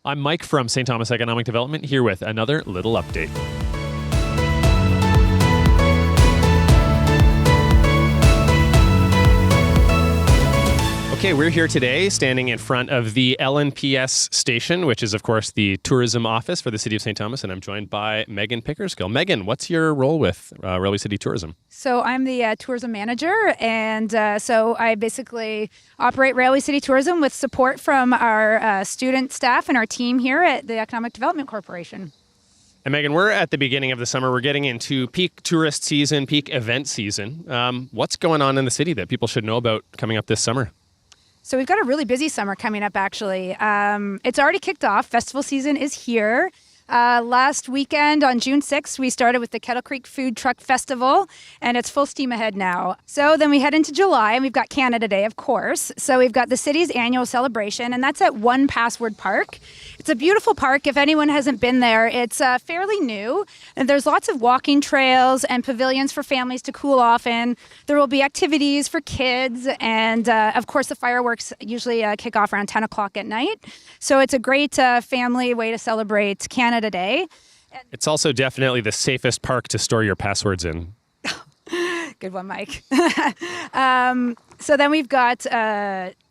I'm Mike from St. Thomas Economic Development, here with another little update. Okay, we're here today standing in front of the LNPS station, which is, of course, the tourism office for the City of St. Thomas, and I'm joined by Megan Pickersgill. Megan, what's your role with Railway City Tourism? So I'm the tourism manager, and so I basically operate Railway City Tourism with support from our student staff and our team here at the Economic Development Corporation. And Megan, we're at the beginning of the summer. We're getting into peak tourist season, peak event season. What's going on in the city that people should know about coming up this summer? So we've got a really busy summer coming up, actually. It's already kicked off. Festival season is here. Last weekend on June 6th, we started with the Kettle Creek Food Truck Festival, and it's full steam ahead now. So then we head into July, and we've got Canada Day, of course. So we've got the city's annual celebration, and that's at One Password Park. It's a beautiful park. If anyone hasn't been there, it's fairly new. And there's lots of walking trails and pavilions for families to cool off in. There will be activities for kids, and of course, the fireworks usually kick off around 10 o'clock at night. So it's a great family way to celebrate Canada Day. It's also definitely the safest park to store your passwords in. Good one, Mike. So then we've got,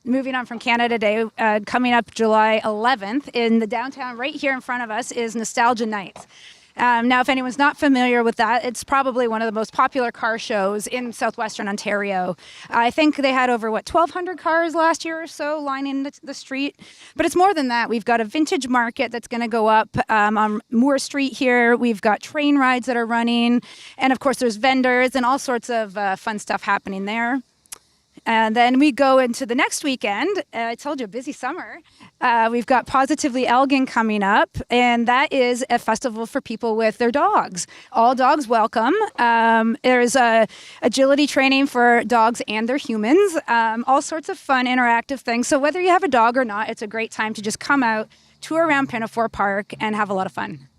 moving on from Canada Day, coming up July 11th in the downtown right here in front of us is Nostalgia Nights. Now, if anyone's not familiar with that, it's probably one of the most popular car shows in Southwestern Ontario. I think they had over, 1,200 cars last year or so lining the street. But it's more than that. We've got a vintage market that's going to go up on Moore Street here. We've got train rides that are running. And, of course, there's vendors and all sorts of fun stuff happening there. And then we go into the next weekend. I told you, a busy summer. We've got Positively Elgin coming up, and that is a festival for people with their dogs. All dogs welcome. There's agility training for dogs and their humans. All sorts of fun, interactive things. So whether you have a dog or not, it's a great time to just come out, tour around Pinafore Park, and have a lot of fun.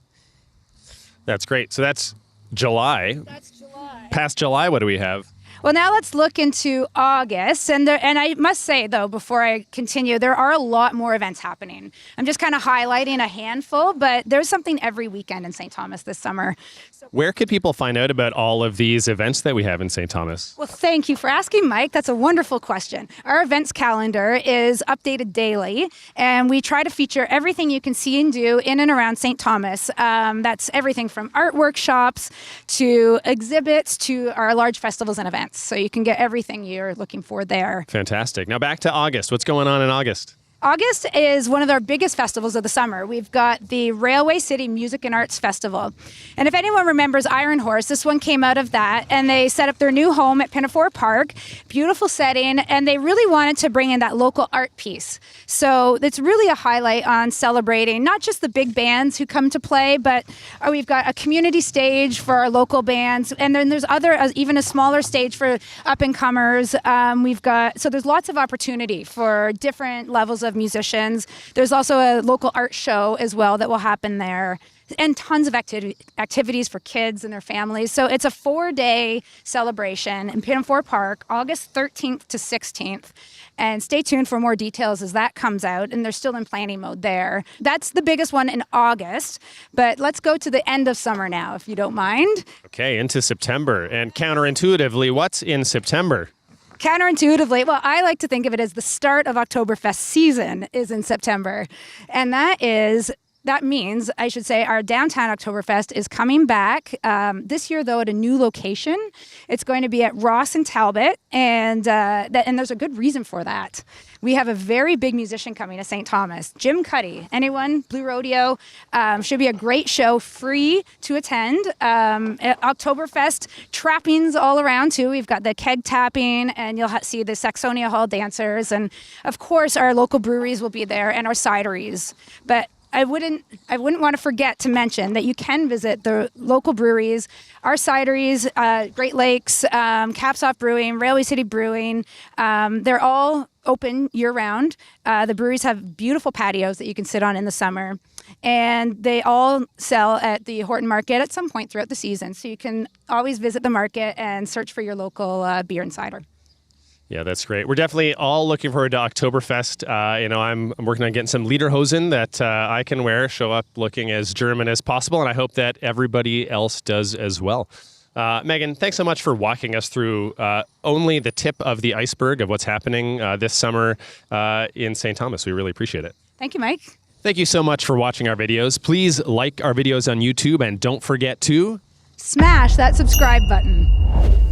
That's great. So that's July. That's July. Past July, what do we have? Well, now let's look into August. And I must say, though, before I continue, there are a lot more events happening. I'm just kind of highlighting a handful, but there's something every weekend in St. Thomas this summer. Where could people find out about all of these events that we have in St. Thomas? Well, thank you for asking, Mike. That's a wonderful question. Our events calendar is updated daily, and we try to feature everything you can see and do in and around St. Thomas. That's everything from art workshops to exhibits to our large festivals and events. So you can get everything you're looking for there. Fantastic. Now back to August. What's going on in August? August is one of our biggest festivals of the summer. We've got the Railway City Music and Arts Festival. And if anyone remembers Iron Horse, this one came out of that, and they set up their new home at Pinafore Park. Beautiful setting, and they really wanted to bring in that local art piece. So it's really a highlight on celebrating not just the big bands who come to play, but we've got a community stage for our local bands, and then there's even a smaller stage for up-and-comers. So there's lots of opportunity for different levels of musicians. There's also a local art show as well that will happen there, and tons of activities for kids and their families. So it's a 4-day celebration in Pinafore Park, August 13th to 16th. And stay tuned for more details as that comes out, and they're still in planning mode there. That's the biggest one in August, but let's go to the end of summer now, if you don't mind. Okay, into September. And counterintuitively, what's in September? Counterintuitively, well, I like to think of it as the start of Oktoberfest season is in September. And that means, I should say, our downtown Oktoberfest is coming back this year, though, at a new location. It's going to be at Ross and Talbot, and there's a good reason for that. We have a very big musician coming to St. Thomas, Jim Cuddy. Anyone? Blue Rodeo. Should be a great show, free to attend. Oktoberfest trappings all around, too. We've got the keg tapping, and you'll see the Saxonia Hall dancers. And, of course, our local breweries will be there, and our cideries. But I wouldn't want to forget to mention that you can visit the local breweries, our cideries, Great Lakes, Caps Off Brewing, Railway City Brewing. They're all open year-round. The breweries have beautiful patios that you can sit on in the summer. And they all sell at the Horton Market at some point throughout the season. So you can always visit the market and search for your local beer and cider. Yeah, that's great. We're definitely all looking forward to Oktoberfest. I'm working on getting some lederhosen that I can wear, show up looking as German as possible, and I hope that everybody else does as well. Megan, thanks so much for walking us through only the tip of the iceberg of what's happening this summer in St. Thomas. We really appreciate it. Thank you, Mike. Thank you so much for watching our videos. Please like our videos on YouTube, and don't forget to Smash that subscribe button.